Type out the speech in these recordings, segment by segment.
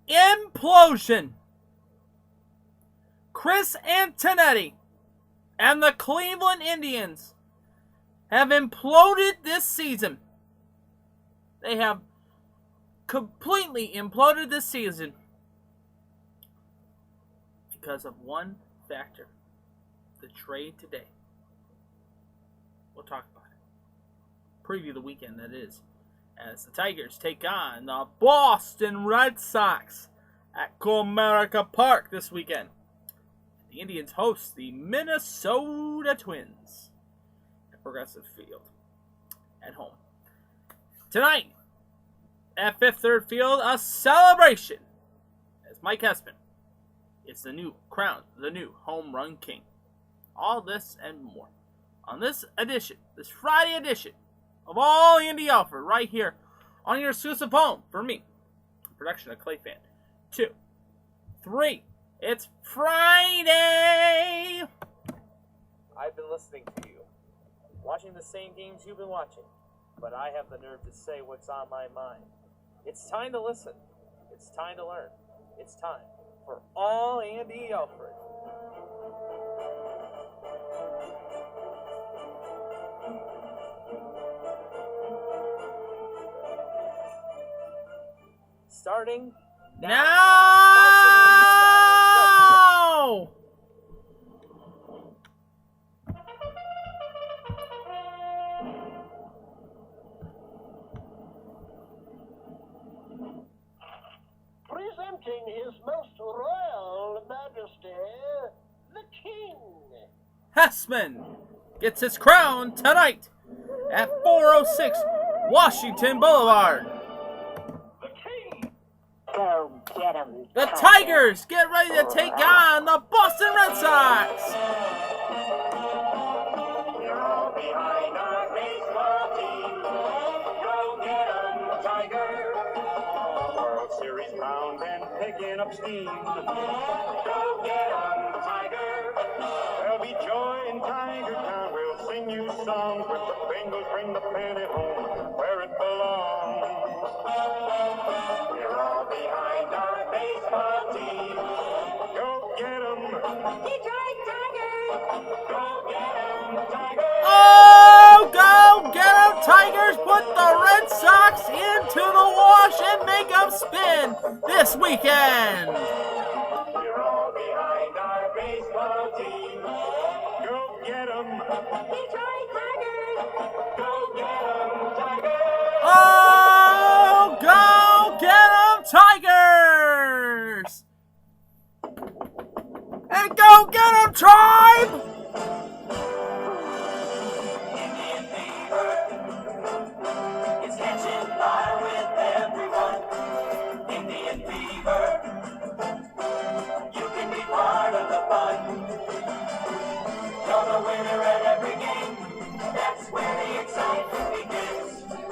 implosion. Chris Antonetti and the Cleveland Indians have imploded this season. They have completely imploded this season because of one factor: the trade today. We'll talk about it. Preview the weekend, that is, as the Tigers take on the Boston Red Sox at Comerica Park this weekend. The Indians host the Minnesota Twins at Progressive Field at home. Tonight, at Fifth Third Field, a celebration as Mike Hesman is the new home run king. All this and more on this Friday edition of All Andy Alfred, right here on your exclusive home for me, production of Clay Fan. 2, 3. It's Friday! I've been listening to you, watching the same games you've been watching, but I have the nerve to say what's on my mind. It's time to listen. It's time to learn. It's time for All Andy Alfred. Starting now! Presenting His Most Royal Majesty, the King. Hesman gets his crown tonight at 406 Washington Boulevard. Go get 'em. The Tigers get ready to take on the Boston Red Sox. We're all behind our baseball team. Go get 'em, Tiger. World Series bound and picking up steam. Go get 'em, Tiger. There'll be joy in Tiger Town. We'll sing you songs with the Bengals bring the pennant home where it belongs. We're all behind our baseball team. Go get 'em. Detroit Tigers. Go get 'em, Tigers. Oh, go get 'em, Tigers! Put the Red Sox into the wash and make them spin this weekend. We're all behind our baseball team. Go get 'em. Detroit Tigers. Go get 'em, Tigers. Oh, go get 'em, Tigers! And go get 'em, Tribe! Indian fever is catching fire with everyone. Indian fever, you can be part of the fun. You're the winner at every game. That's where the excitement begins.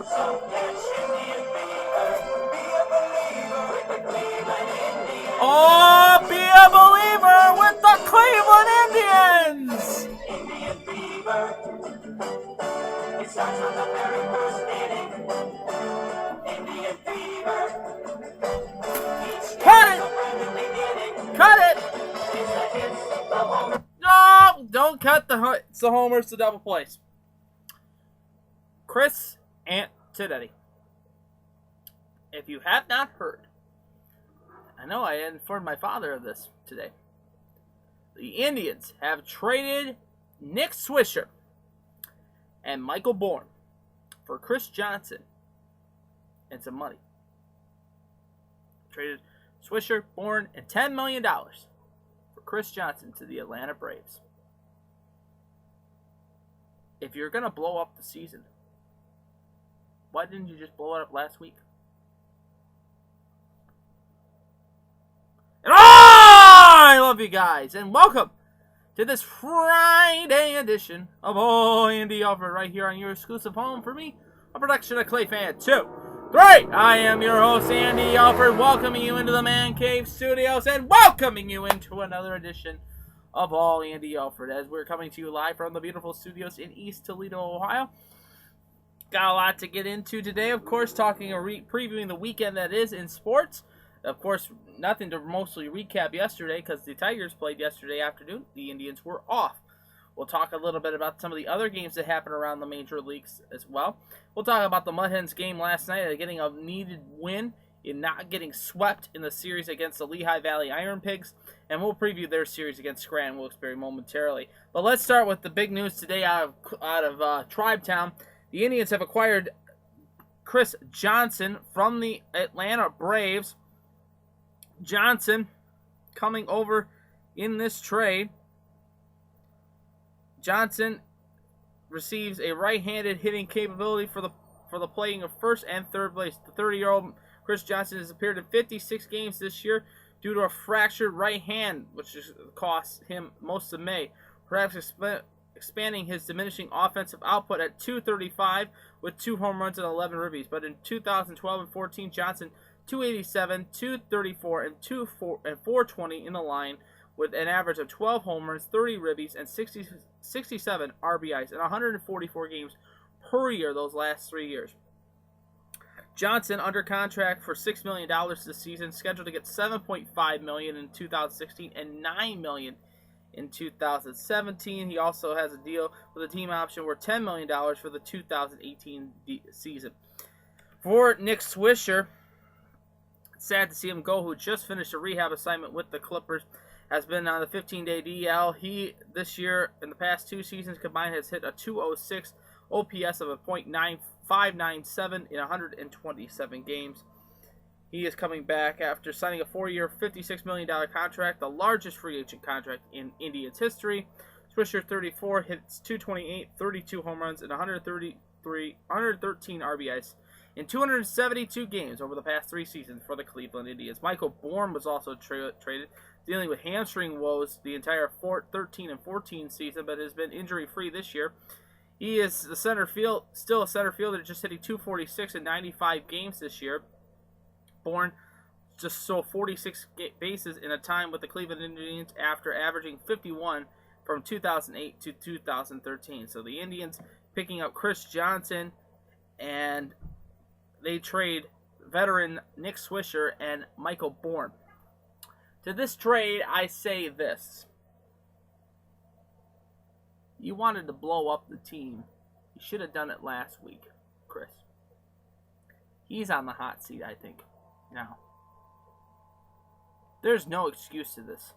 So catch Indian fever, be a believer with the Cleveland Indians. Oh, be a believer with the Cleveland Indians! Indian fever, it starts on the very first inning. Indian fever, each Cut game is it! a brand new beginning. Cut it! It's the hits, the home. No! Don't cut it's the homers to double plays. Chris Antonetti. If you have not heard, I know I informed my father of this today. The Indians have traded Nick Swisher and Michael Bourne for Chris Johnson and some money. Traded Swisher, Bourne, and $10 million for Chris Johnson to the Atlanta Braves. If you're going to blow up the season, why didn't you just blow it up last week? And I love you guys, and welcome to this Friday edition of All Andy Alfred right here on your exclusive home for me, a production of Clay Fan 2, 3. I am your host, Andy Alfred, welcoming you into the Man Cave Studios and welcoming you into another edition of All Andy Alfred as we're coming to you live from the beautiful studios in East Toledo, Ohio. Got a lot to get into today, of course, previewing the weekend that is in sports. Of course, nothing to mostly recap yesterday because the Tigers played yesterday afternoon. The Indians were off. We'll talk a little bit about some of the other games that happened around the major leagues as well. We'll talk about the Mud Hens game last night, getting a needed win in not getting swept in the series against the Lehigh Valley Iron Pigs. And we'll preview their series against Scranton Wilkes-Barre momentarily. But let's start with the big news today out of Tribe Town. The Indians have acquired Chris Johnson from the Atlanta Braves. Johnson coming over in this trade. Johnson receives a right-handed hitting capability for the playing of first and third base. The 30-year-old Chris Johnson has appeared in 56 games this year due to a fractured right hand, which cost him most of May, perhaps expanding his diminishing offensive output at .235 with 2 home runs and 11 ribbies. But in 2012 and 14, Johnson .287, .234, and .420 in the line with an average of 12 homers, 30 ribbies, and 67 RBIs in 144 games per year those last 3 years. Johnson under contract for $6 million this season, scheduled to get $7.5 million in 2016 and $9 million in 2017. He also has a deal with a team option worth $10 million for the 2018 season. For Nick Swisher, sad to see him go, who just finished a rehab assignment with the Clippers, has been on the 15-day DL. He, this year, in the past 2 seasons combined, has hit a .206 OPS of a .597 in 127 games. He is coming back after signing a 4-year, $56 million contract, the largest free agent contract in Indians history. Swisher, 34, hits .228, 32 home runs, and 113 RBIs in 272 games over the past 3 seasons for the Cleveland Indians. Michael Bourne was also traded, dealing with hamstring woes the entire 13 and 14 season, but has been injury-free this year. He is still a center fielder, just hitting .246 in 95 games this year. Bourne just stole 46 bases in a time with the Cleveland Indians after averaging 51 from 2008 to 2013. So the Indians picking up Chris Johnson, and they trade veteran Nick Swisher and Michael Bourne. To this trade, I say this. You wanted to blow up the team. You should have done it last week, Chris. He's on the hot seat, I think, now. There's no excuse to this.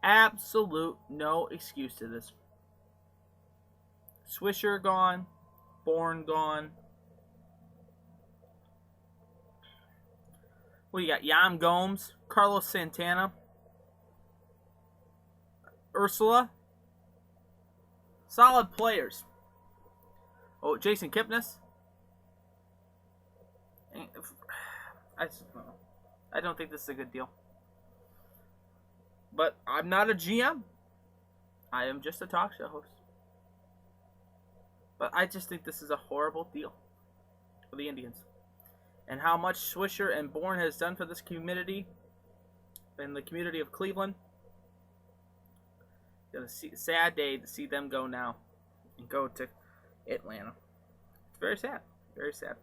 Absolute no excuse to this. Swisher gone. Bourne gone. What do you got? Yan Gomes, Carlos Santana, Ursula. Solid players. Oh, Jason Kipnis. I don't think this is a good deal. But I'm not a GM. I am just a talk show host. But I just think this is a horrible deal for the Indians. And how much Swisher and Bourne has done for this community and the community of Cleveland. It's a sad day to see them go now and go to Atlanta. It's very sad. Very sad.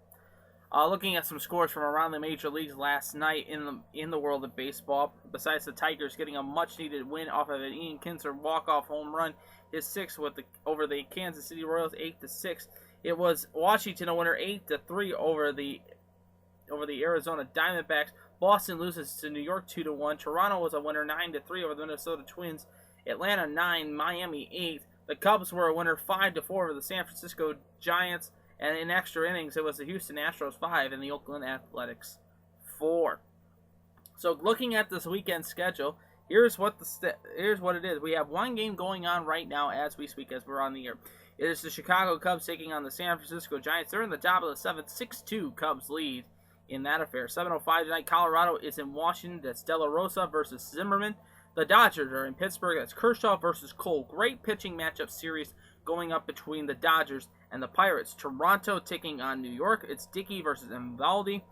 Looking at some scores from around the major leagues last night in the world of baseball, besides the Tigers getting a much-needed win off of an Ian Kinsler walk-off home run, his 6th over the Kansas City Royals, 8-6. It was Washington a winner 8-3 over the Arizona Diamondbacks. Boston loses to New York 2-1. Toronto was a winner 9-3 over the Minnesota Twins. Atlanta 9, Miami 8. The Cubs were a winner 5-4 over the San Francisco Giants. And in extra innings, it was the Houston Astros 5 and the Oakland Athletics 4. So looking at this weekend schedule, here's what it is. We have one game going on right now as we speak, as we're on the air. It is the Chicago Cubs taking on the San Francisco Giants. They're in the top of the 7th, 6-2 Cubs lead in that affair. 7:05 tonight, Colorado is in Washington. That's De La Rosa versus Zimmerman. The Dodgers are in Pittsburgh. That's Kershaw versus Cole. Great pitching matchup series going up between the Dodgers and the Pirates. Toronto taking on New York. It's Dickey versus Eovaldi.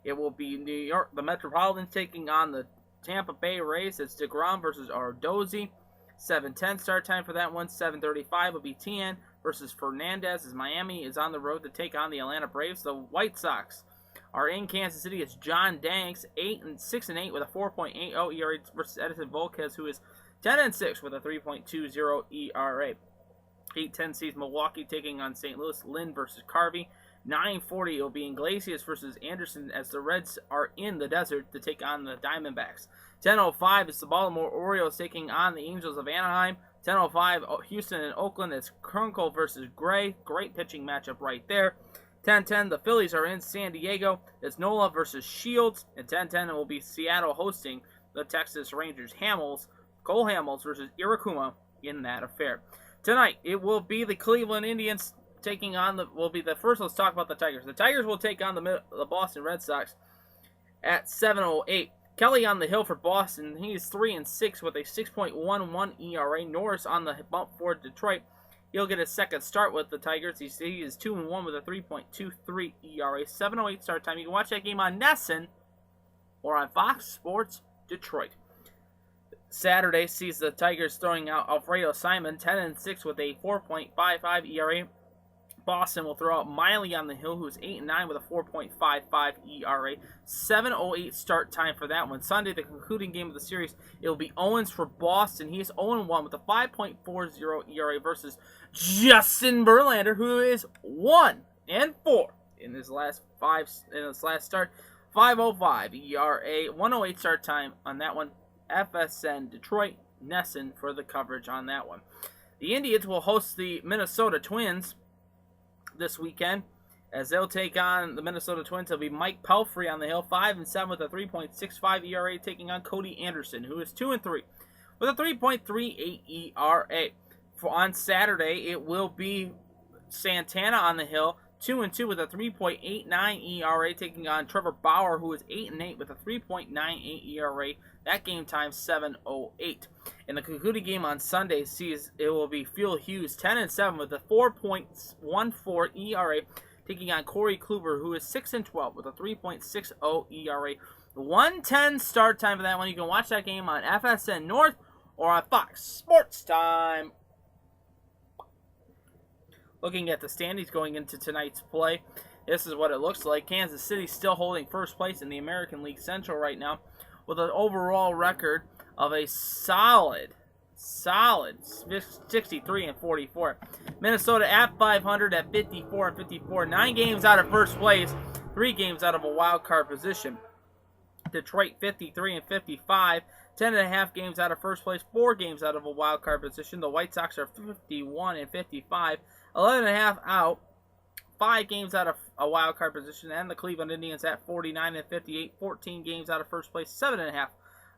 It will be New York, the Metropolitans taking on the Tampa Bay Rays. It's DeGrom versus Ardozzi. 7:10 start time for that one. 7:35 will be Tian versus Fernandez as Miami is on the road to take on the Atlanta Braves. The White Sox are in Kansas City. It's John Danks, 6-8 with a 4.80 ERA versus Edison Volquez, who is 10-6 with a 3.20 ERA. 8:10 sees Milwaukee taking on St. Louis. Lynn versus Carvey. 9:40 will be Iglesias versus Anderson as the Reds are in the desert to take on the Diamondbacks. 10:05 is the Baltimore Orioles taking on the Angels of Anaheim. 10:05 Houston and Oakland. It's Kernkel versus Gray. Great pitching matchup right there. 10:10 the Phillies are in San Diego. It's Nola versus Shields. And 10:10 it will be Seattle hosting the Texas Rangers. Cole Hamels versus Irakuma in that affair. Tonight it will be the Cleveland Indians taking on let's talk about the Tigers. The Tigers will take on the Boston Red Sox at 7:08. Kelly on the hill for Boston. He is 3-6 with a 6.11 ERA. Norris on the bump for Detroit. He'll get his second start with the Tigers. He is 2-1 with a 3.23 ERA. 7:08 start time. You can watch that game on NESN or on Fox Sports Detroit. Saturday sees the Tigers throwing out Alfredo Simon, 10-6 with a 4.55 ERA. Boston will throw out Miley on the hill, who's 8-9 with a 4.55 ERA. 7:08 start time for that one. Sunday, the concluding game of the series, it will be Owens for Boston. He is 0-1 with a 5.40 ERA versus Justin Verlander, who is 1-4 in his last start. 5:05 ERA. 1:08 start time on that one. FSN Detroit, NESN for the coverage on that one. The Indians will host the Minnesota Twins this weekend as they'll take on the Minnesota Twins. It'll be Mike Pelfrey on the hill, 5-7 with a 3.65 ERA, taking on Cody Anderson, who is 2-3 with a 3.38 ERA. On Saturday, it will be Santana on the hill, 2-2 with a 3.89 ERA, taking on Trevor Bauer, who is 8-8 with a 3.98 ERA. That game time 7:08. In the concluding game on Sunday, it will be Phil Hughes, 10-7 with a 4.14 ERA, taking on Corey Kluber, who is 6-12 with a 3.60 ERA. 1:10 start time for that one. You can watch that game on FSN North or on Fox Sports Time. Looking at the standings going into tonight's play, this is what it looks like. Kansas City still holding first place in the American League Central right now, with an overall record of a solid 63-44. Minnesota at 500 at 54-54. 9 games out of first place, 3 games out of a wild card position. Detroit 53-55. 10.5 games out of first place, 4 games out of a wild card position. The White Sox are 51-55. 11.5 out. 5 games out of a wild card position, and the Cleveland Indians at 49-58, 14 games out of first place, 7.5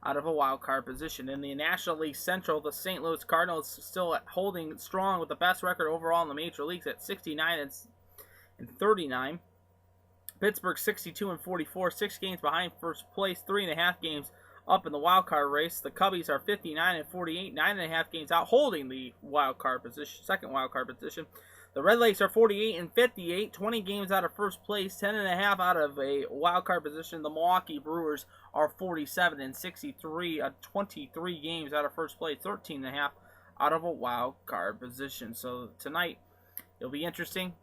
out of a wild card position. In the National League Central, the St. Louis Cardinals still holding strong with the best record overall in the major leagues at 69-39. Pittsburgh 62-44, 6 games behind first place, 3.5 games up in the wild card race. The Cubbies are 59-48, 9.5 games out, holding the wild card position, second wild card position. The Red Lakes are 48-58, 20 games out of first place, 10.5 out of a wild card position. The Milwaukee Brewers are 47-63, 23 games out of first place, 13.5 out of a wild card position. So tonight, it'll be interesting.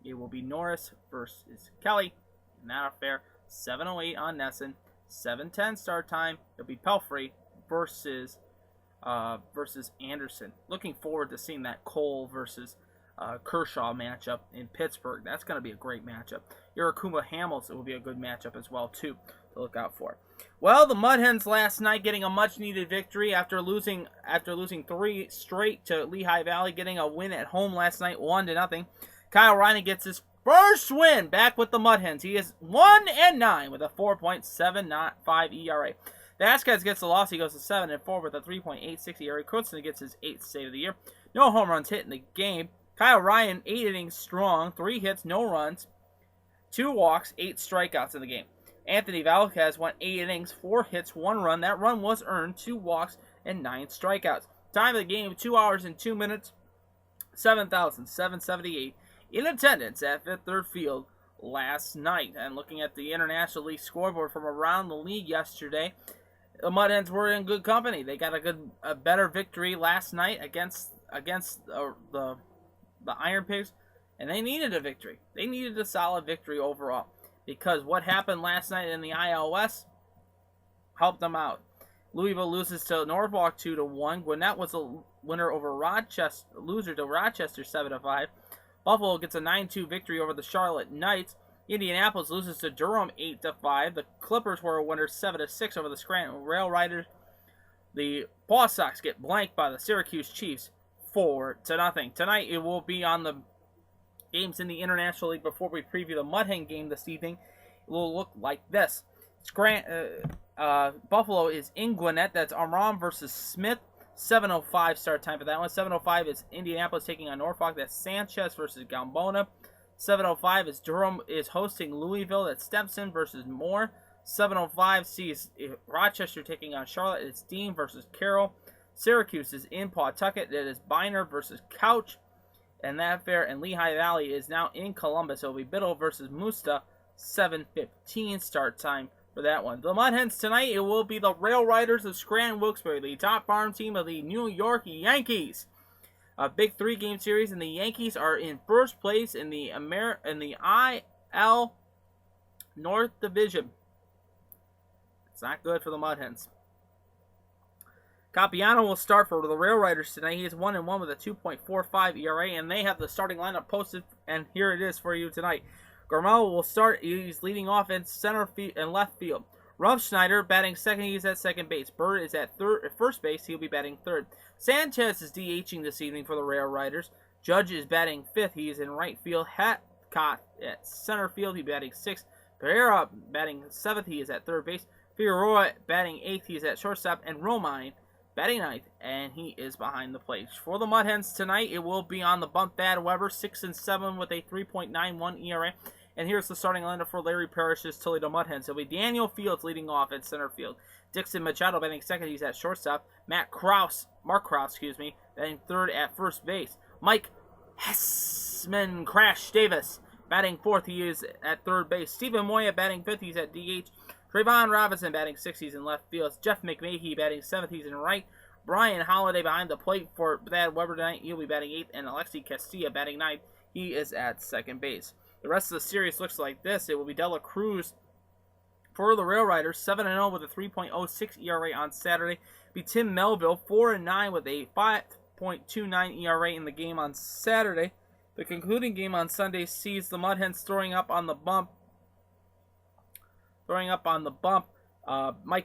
It will be Norris versus Kelly in that affair. 7:08 on NESN, 7:10 start time. It'll be Pelfrey versus Anderson. Looking forward to seeing that Cole versus Kershaw matchup in Pittsburgh. That's going to be a great matchup. Irakuma Hamilton will be a good matchup as well, too, to look out for. Well, the Mud Hens last night getting a much-needed victory after losing 3 straight to Lehigh Valley, getting a win at home last night, 1-0. Kyle Reinen gets his first win back with the Mud Hens. He is 1-9 with a 4.75 ERA. Vasquez gets the loss. He goes to 7-4 with a 3.86 ERA. Crutzen gets his 8th save of the year. No home runs hit in the game. Kyle Ryan, 8 innings strong, 3 hits, no runs, 2 walks, 8 strikeouts in the game. Anthony Vasquez went 8 innings, 4 hits, 1 run. That run was earned, 2 walks, and 9 strikeouts. Time of the game, 2 hours and 2 minutes, 7,778 in attendance at Fifth Third Field last night. And looking at the International League scoreboard from around the league yesterday, the Mud Hens were in good company. They got a better victory last night against the Iron Pigs, and they needed a victory. They needed a solid victory overall. because what happened last night in the IL West helped them out. Louisville loses to Norfolk 2-1. Gwinnett was a winner over Rochester, loser to Rochester 7-5. Buffalo gets a 9-2 victory over the Charlotte Knights. Indianapolis loses to Durham 8-5. The Clippers were a winner 7-6 over the Scranton Rail Riders. The Paw Sox get blanked by the Syracuse Chiefs 4-0. Tonight it will be on the games in the International League. Before we preview the Mud Hen game this evening, it will look like this. Buffalo is in Gwinnett. That's Armand versus Smith. 7:05 start time for that one. 7:05 is Indianapolis taking on Norfolk. That's Sanchez versus Gambona. 7:05 is Durham is hosting Louisville. That's Stepson versus Moore. 7:05 sees Rochester taking on Charlotte. It's Dean versus Carroll. Syracuse is in Pawtucket. It is Biner versus Couch. And that fair and Lehigh Valley is now in Columbus. It will be Biddle versus Musta. 7:15 start time for that one. The Mud Hens tonight, it will be the Rail Riders of Scranton Wilkes-Barre, the top farm team of the New York Yankees. A big 3-game series, and the Yankees are in first place in the IL North Division. It's not good for the Mud Hens. Capiano will start for the Rail Riders tonight. He is 1-1 with a 2.45 ERA, and they have the starting lineup posted, and here it is for you tonight. Garmel will start. He's leading off in center field and left field. Rumpschneider batting second. He's at second base. Bird is at first base. He'll be batting third. Sanchez is DHing this evening for the Rail Riders. Judge is batting fifth. He is in right field. Hatcott at center field. He's batting sixth. Pereira batting seventh. He is at third base. Figueroa batting eighth. He is at shortstop. And Romine batting ninth, and he is behind the plate. For the Mud Hens tonight, it will be on the bump. Thad Weber, 6-7 with a 3.91 ERA. And here's the starting lineup for Larry Parrish's Toledo Mud Hens. It'll be Daniel Fields leading off at center field. Dixon Machado batting second. He's at shortstop. Mark Krause, batting third at first base. Mike Hessman Crash Davis batting fourth. He is at third base. Stephen Moya batting fifth. He's at DH. Trayvon Robinson batting sixth. He's in left field. Jeff McMahey batting seventh. He's in right. Brian Holiday behind the plate for Thad Weber tonight. He'll be batting eighth. And Alexi Castilla batting ninth. He is at second base. The rest of the series looks like this. It will be Dela Cruz for the Rail Riders, 7-0 with a 3.06 ERA on Saturday. It'll be Tim Melville, 4-9 with a 5.29 ERA in the game on Saturday. The concluding game on Sunday sees the Mud Hens throwing up on the bump. Mike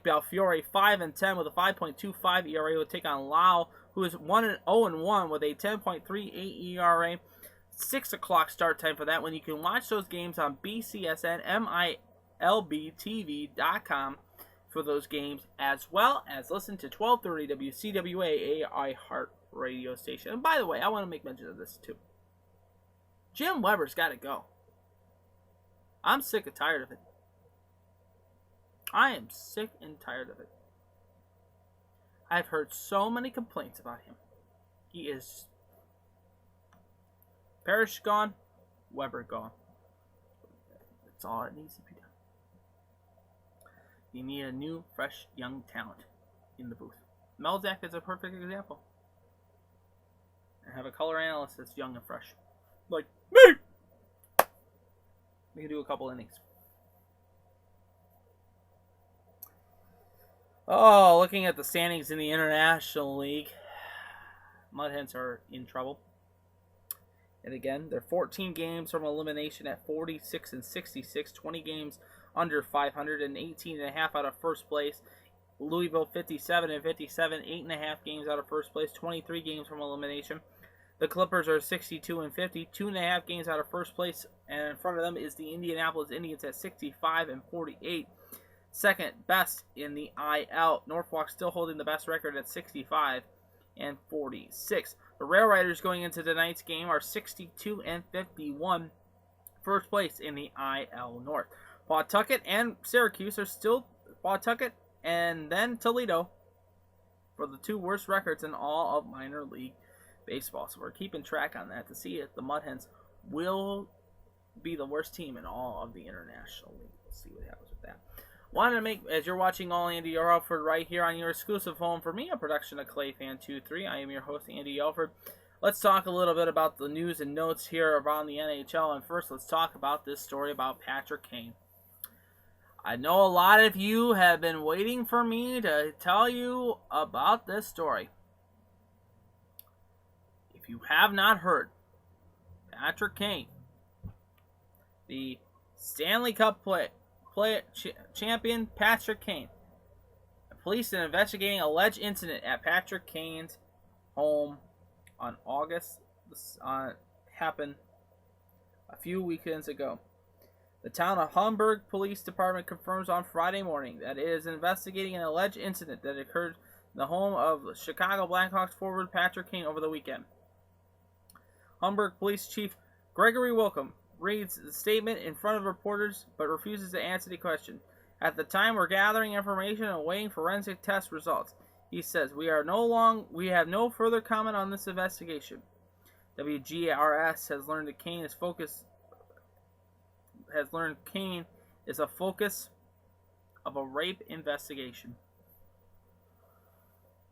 Belfiore, 5-10 with a 5.25 ERA, will take on Lau, who is 0-1 with a 10.38 ERA. 6 o'clock start time for that one. You can watch those games on BCSN, MILBTV.com for those games, as well as listen to 1230 WCWA, a iHeart radio station. And by the way, I want to make mention of this too. Jim Weber's got to go. I'm sick and tired of it. I am sick and tired of it. I've heard so many complaints about him. He is Parrish gone, Weber gone. That's all it needs to be done. You need a new, fresh, young talent in the booth. Melzak is a perfect example. And have a color analyst that's young and fresh. Like me! We can do a couple innings. Oh, looking at the standings in the International League, Mud Hens are in trouble. And again, they're 14 games from elimination at 46-66, 20 games under 500, and 18.5 out of first place. Louisville 57-57, 8.5 games out of first place, 23 games from elimination. The Clippers are 62-50, 2.5 games out of first place, and in front of them is the Indianapolis Indians at 65-48. Second best in the IL. Norfolk still holding the best record at 65-46. The Rail Riders going into tonight's game are 62-51. First place in the IL North. Pawtucket and Syracuse are still Pawtucket and then Toledo for the two worst records in all of minor league baseball. So we're keeping track on that to see if the Mud Hens will be the worst team in all of the International League. We'll see what happens with that. Wanted to make, as you're watching All Andy Alfred right here on your exclusive home for me, a production of ClayFan23. I am your host, Andy Alfred. Let's talk a little bit about the news and notes here around the NHL. And first, let's talk about this story about Patrick Kane. I know a lot of you have been waiting for me to tell you about this story. If you have not heard, Patrick Kane, the Stanley Cup champion Patrick Kane, police are investigating alleged incident at Patrick Kane's home on August. Happened a few weekends ago. The town of Hamburg Police Department confirms on Friday morning that it is investigating an alleged incident that occurred in the home of Chicago Blackhawks forward Patrick Kane over the weekend. Hamburg Police Chief Gregory Wilkham reads the statement in front of reporters but refuses to answer the question. At the time, we're gathering information and waiting for forensic test results. He says, we have no further comment on this investigation. WGRS has learned that Kane is a focus of a rape investigation.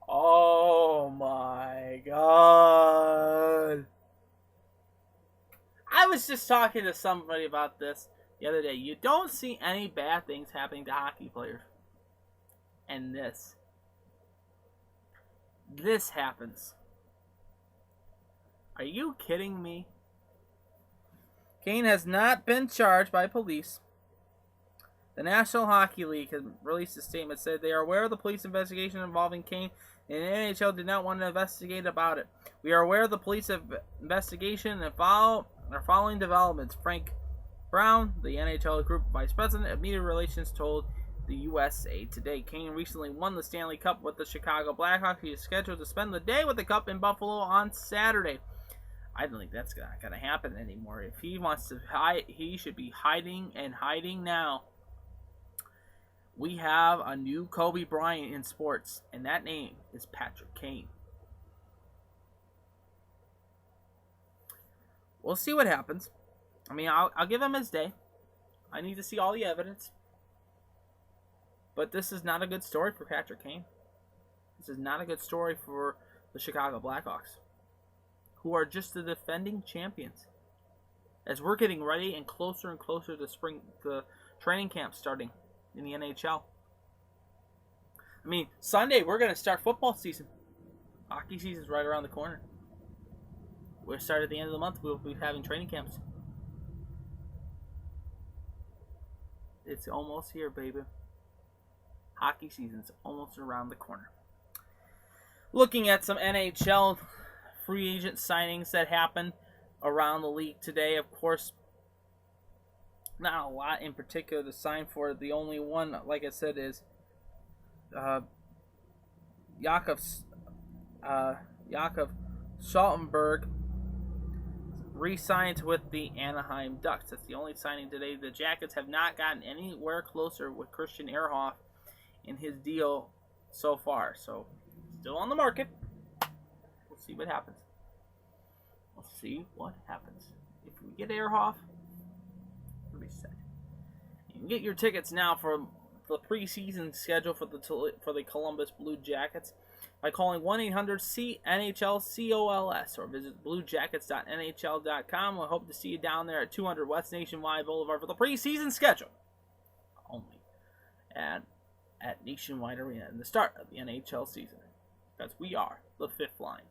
Oh my God. I was just talking to somebody about this the other day. You don't see any bad things happening to hockey players. And this happens. Are you kidding me? Kane has not been charged by police. The National Hockey League has released a statement saying they are aware of the police investigation involving Kane, and the NHL did not want to investigate about it. We are aware of the police investigation and are following developments. Frank Brown, the NHL Group Vice President of Media Relations, told the USA Today. Kane recently won the Stanley Cup with the Chicago Blackhawks. He is scheduled to spend the day with the Cup in Buffalo on Saturday. I don't think that's not going to happen anymore. If he wants to hide, he should be hiding now. We have a new Kobe Bryant in sports, and that name is Patrick Kane. We'll see what happens. I mean, I'll give him his day. I need to see all the evidence. But this is not a good story for Patrick Kane. This is not a good story for the Chicago Blackhawks, who are just the defending champions. As we're getting ready and closer to the training camp starting in the NHL. I mean, Sunday we're going to start football season. Hockey season's right around the corner. We'll start at the end of the month. We'll be having training camps. It's almost here, baby. Hockey season's almost around the corner. Looking at some NHL free agent signings that happened around the league today. Of course, not a lot in particular to sign for. The only one, like I said, is Jakub Schaltenberg re-signed with the Anaheim Ducks. That's the only signing today. The Jackets have not gotten anywhere closer with Christian Ehrhoff in his deal so far. So, still on the market. We'll see what happens. If we get Ehrhoff, we'll be set. You can get your tickets now for the preseason schedule for the Columbus Blue Jackets by calling 1-800-NHL-COLS or visit bluejackets.nhl.com. We hope to see you down there at 200 West Nationwide Boulevard for the preseason schedule only at Nationwide Arena in the start of the NHL season, because we are the fifth line.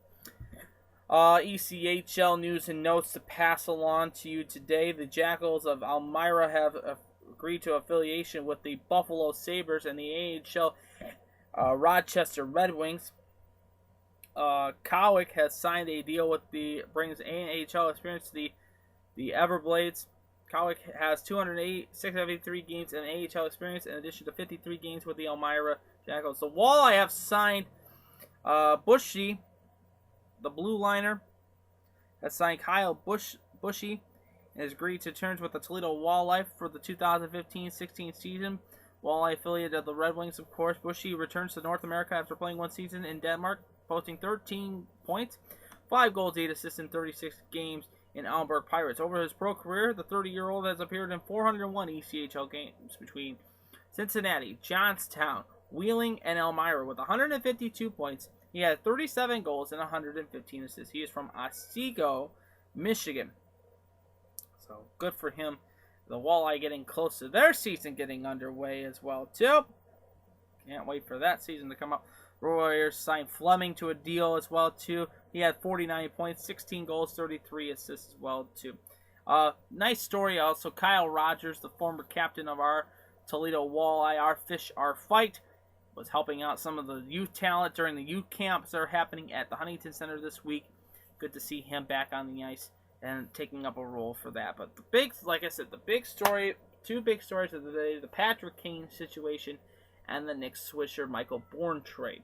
ECHL news and notes to pass along to you today. The Jackals of Elmira have agreed to affiliation with the Buffalo Sabres and the AHL Rochester Red Wings. Cowick has signed a deal with brings AHL experience to the Everblades. Cowick has 683 games in AHL experience in addition to 53 games with the Elmira Jackals. The Walleye have signed Bushy. The blue liner has signed Kyle Bushy and has agreed to terms with the Toledo Walleye for the 2015-16 season. Walleye affiliate of the Red Wings, of course. Bushy returns to North America after playing one season in Denmark, posting 13 points, 5 goals, 8 assists in 36 games in Allenburg Pirates. Over his pro career, the 30-year-old has appeared in 401 ECHL games between Cincinnati, Johnstown, Wheeling, and Elmira with 152 points. He had 37 goals and 115 assists. He is from Otsego, Michigan. So good for him The Walleye getting close to their season getting underway as well, too. Can't wait for that season to come up. Warriors signed Fleming to a deal as well, too. He had 49 points, 16 goals, 33 assists as well, too. Nice story also. Kyle Rogers, the former captain of our Toledo Walleye, Our Fish, Our Fight, was helping out some of the youth talent during the youth camps that are happening at the Huntington Center this week. Good to see him back on the ice and taking up a role for that. But the big, like I said, the big story, two big stories of the day, the Patrick Kane situation and the Nick Swisher, Michael Bourne trade.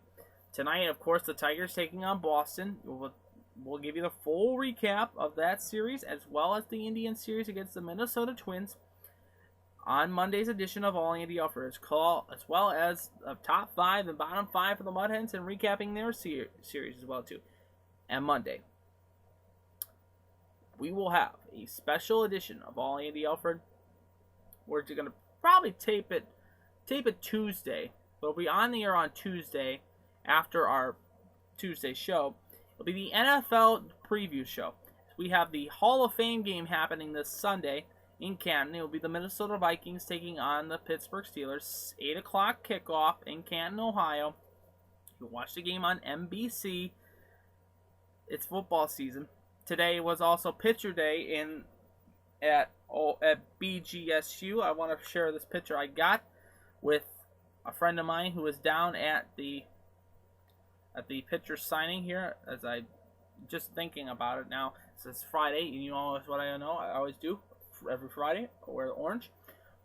Tonight, of course, the Tigers taking on Boston. We'll give you the full recap of that series as well as the Indian series against the Minnesota Twins on Monday's edition of All Andy Alfred's Call, as well as top 5 and bottom 5 for the Mud Hens and recapping their series as well, too. And Monday, we will have a special edition of All Andy Alfred. We're going to probably tape it Tuesday. It'll be on the air on Tuesday after our Tuesday show. It'll be the NFL preview show. We have the Hall of Fame game happening this Sunday in Canton. It will be the Minnesota Vikings taking on the Pittsburgh Steelers. 8 o'clock kickoff in Canton, Ohio. You can watch the game on NBC. It's football season. Today was also Pitcher Day at BGSU. I want to share this picture I got with a friend of mine who was down at the pitcher signing here. As I just thinking about it now, it's Friday, and you know what I know. I always do every Friday. I wear the orange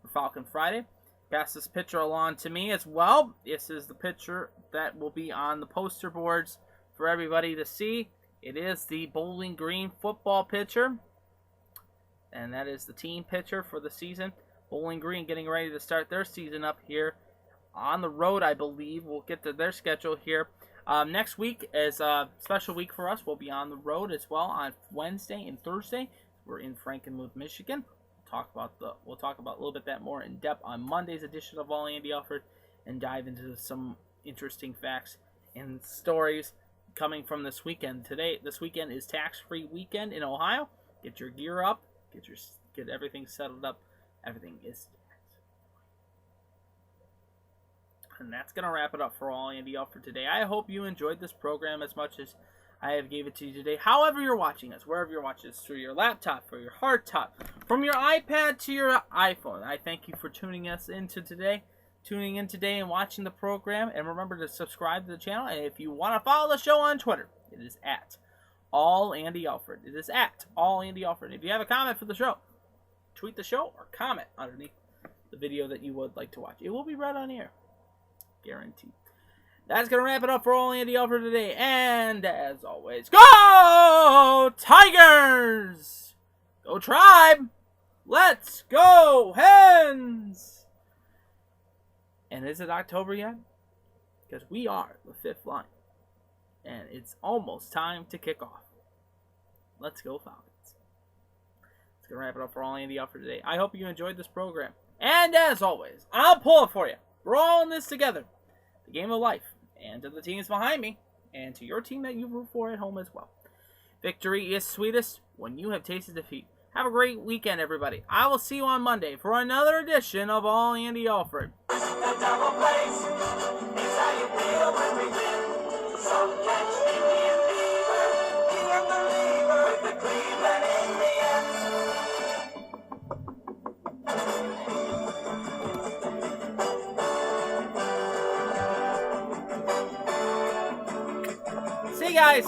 for Falcon Friday. Pass this picture along to me as well. This is the picture that will be on the poster boards for everybody to see. It is the Bowling Green football pitcher, and that is the team pitcher for the season. Bowling Green getting ready to start their season up here on the road, I believe. We'll get to their schedule here. Next week is a special week for us. We'll be on the road as well on Wednesday and Thursday. We're in Frankenmuth, Michigan. We'll talk about a little bit that more in depth on Monday's edition of All Andy Alfred and dive into some interesting facts and stories coming from this weekend. This weekend is tax-free weekend in Ohio. Get your gear up. Get everything settled up. Everything is tax. And that's going to wrap it up for All Andy Alfred today. I hope you enjoyed this program as much as I have gave it to you today. However you're watching us, wherever you're watching us, through your laptop, or your hard top, from your iPad to your iPhone, I thank you for tuning in today and watching the program. And remember to subscribe to the channel. And if you want to follow the show on Twitter, it is at All Andy Alfred. It is at All Andy Alfred. If you have a comment for the show, tweet the show or comment underneath the video that you would like to watch. It will be read on air. Guaranteed. That's going to wrap it up for All Andy Alfred today. And as always, go Tigers! Go Tribe! Let's go Hens! And is it October yet? Because we are the fifth line. And it's almost time to kick off. Let's go Falcons. That's going to wrap it up for All Andy Alfred today. I hope you enjoyed this program. And as always, I'll pull it for you. We're all in this together. The game of life. And to the teams behind me. And to your team that you root for at home as well. Victory is sweetest when you have tasted defeat. Have a great weekend, everybody. I will see you on Monday for another edition of All Andy Alfred. The double plays is how you feel when we win. So catch Indian fever, king of the river, with the Cleveland Indians. See you guys.